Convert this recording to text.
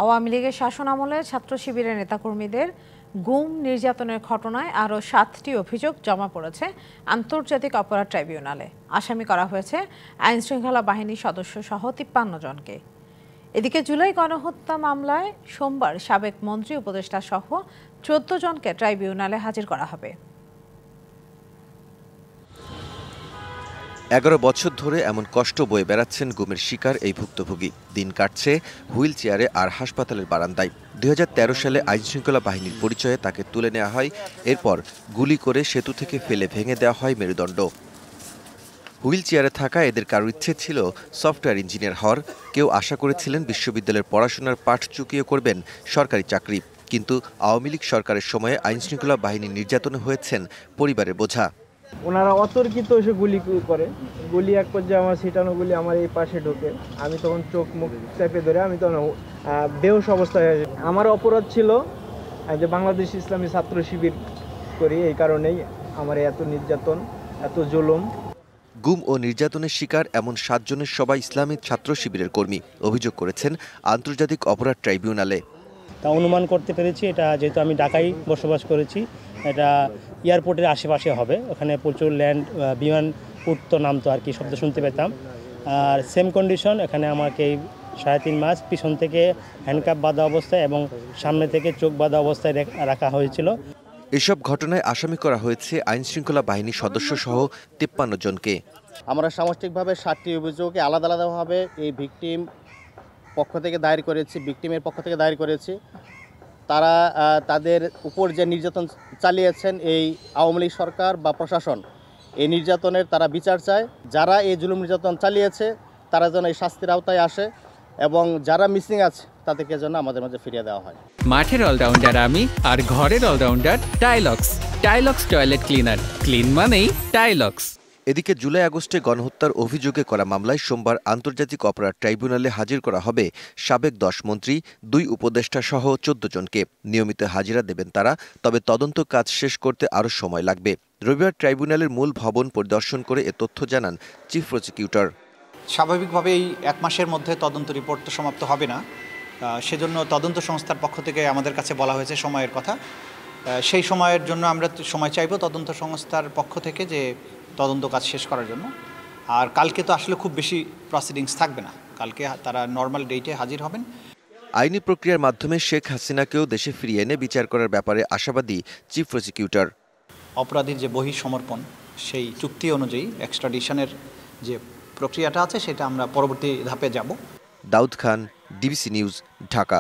আওয়ামী লীগের শাসনামলে ছাত্র শিবিরের নেতাকর্মীদের গুম নির্যাতনের ঘটনায় আরও 7টি অভিযোগ জমা পড়েছে আন্তর্জাতিক অপরাধ ট্রাইব্যুনালে। আসামি করা হয়েছে আইনশৃঙ্খলা বাহিনীর সদস্য সহ 53 জনকে। এদিকে জুলাই গণহত্যা মামলায় সোমবার সাবেক মন্ত্রী উপদেষ্টা সহ 14 জনকে ট্রাইব্যুনালে হাজির করা হবে। 11 বছর ধরে এমন কষ্ট বয়ে বেড়াচ্ছেন গুমের শিকার এই ভুক্তভোগী। দিন কাটছে হুইল চেয়ারে আর হাসপাতালের বারান্দায়। 2013 সালে আইনশৃঙ্খলা বাহিনীর পরিচয়ে তাকে তুলে নেওয়া হয়, এরপর গুলি করে সেতু থেকে ফেলে ভেঙে দেওয়া হয় মেরুদণ্ড। হুইল চেয়ারে থাকা এদের কারোর ইচ্ছে ছিল সফটওয়্যার ইঞ্জিনিয়ার হওয়ার, কেউ আশা করেছিলেন বিশ্ববিদ্যালয়ের পড়াশোনার পাঠ চুকিয়ে করবেন সরকারি চাকরি। কিন্তু আওয়ামী লীগ সরকারের সময়ে আইনশৃঙ্খলা বাহিনীর নির্যাতনে হয়েছেন পরিবারের বোঝা। ওনারা অতর্কিত এসে গুলি করে, গুলি এক পর্যায়ে আমার ছিটানো গুলি আমার এই পাশে ঢোকে। আমি তখন চোখ মুখ চেপে ধরে আমি তখন বেহুশ অবস্থায় হয়ে যাই। আমার অপরাধ ছিল যে বাংলাদেশ ইসলামী ছাত্র শিবির করি, এই কারণেই আমার এত নির্যাতন, এত জুলুম। গুম ও নির্যাতনের শিকার এমন 7 জনের সবাই ইসলামী ছাত্র শিবিরের কর্মী, অভিযোগ করেছেন আন্তর্জাতিক অপরাধ ট্রাইব্যুনালে। তা অনুমান করতে পেরেছি এটা যেহেতু আমি ঢাকায় বসবাস করেছি, এটা এয়ারপোর্টের আশেপাশে হবে। ওখানে প্রচুর ল্যান্ড বিমান উঠতো নামতো আর কি, শব্দ শুনতে পেতাম। আর সেম কন্ডিশন, এখানে আমাকে 3.5 মাস পিছন থেকে হ্যান্ডকাপ বাঁধা অবস্থায় এবং সামনে থেকে চোখ বাঁধা অবস্থায় রাখা হয়েছিল। এসব ঘটনায় আসামি করা হয়েছে আইনশৃঙ্খলা বাহিনীর সদস্য সহ 53 জনকে। আমরা সামষ্টিকভাবে 7টি অভিযোগে আলাদা আলাদাভাবে এই ভিকটিমের পক্ষ থেকে দায়ের করেছি। তারা তাদের উপর যে নির্যাতন চালিয়েছেন এই আওয়ামী লীগ সরকার বা প্রশাসন, এই নির্যাতনের তারা বিচার চায়। যারা এই জুলুম নির্যাতন চালিয়েছে তারা যেন এই শাস্তির আওতায় আসে এবং যারা মিসিং আছে তাদেরকে যেন আমাদের মাঝে ফিরিয়ে দেওয়া হয়। মাঠের অলরাউন্ডার আমি, আর ঘরের allrounder Tilex. Tilex toilet cleaner, clean মানেই টাইলক্স। এদিকে জুলাই আগস্টে গণহত্যার অভিযোগে করা মামলায় সোমবার আন্তর্জাতিক অপরাধ ট্রাইব্যুনালে হাজির করা হবে সাবেক 10 মন্ত্রী, 2 উপদেষ্টা সহ 14 জনকে। নিয়মিত হাজিরা দেবেন তারা, তবে তদন্ত কাজ শেষ করতে আরও সময় লাগবে। রবিবার ট্রাইব্যুনালের মূল ভবন পরিদর্শন করে এ তথ্য জানান চিফ প্রসিকিউটর। স্বাভাবিকভাবে এই 1 মাসের মধ্যে তদন্ত রিপোর্ট তো সমাপ্ত হবে না, সেজন্য তদন্ত সংস্থার পক্ষ থেকে আমাদের কাছে বলা হয়েছে সময়ের কথা। সেই সময়ের জন্য আমরা সময় চাইব তদন্ত সংস্থার পক্ষ থেকে, যে তদন্ত কাজ শেষ করার জন্য। আর কালকে তো আসলে খুব বেশি প্রসিডিংস থাকবে না, কালকে তারা নর্মাল ডেটে হাজির হবেন। আইনি প্রক্রিয়ার মাধ্যমে শেখ হাসিনাকেও দেশে ফিরিয়ে এনে বিচার করার ব্যাপারে আশাবাদী চিফ প্রসিকিউটর। অপরাধীর যে বহিঃসমর্পণ, সেই চুক্তি অনুযায়ী এক্সট্রাডিশনের যে প্রক্রিয়াটা আছে সেটা আমরা পরবর্তী ধাপে যাব। Daud Khan, DBC news, Dhaka.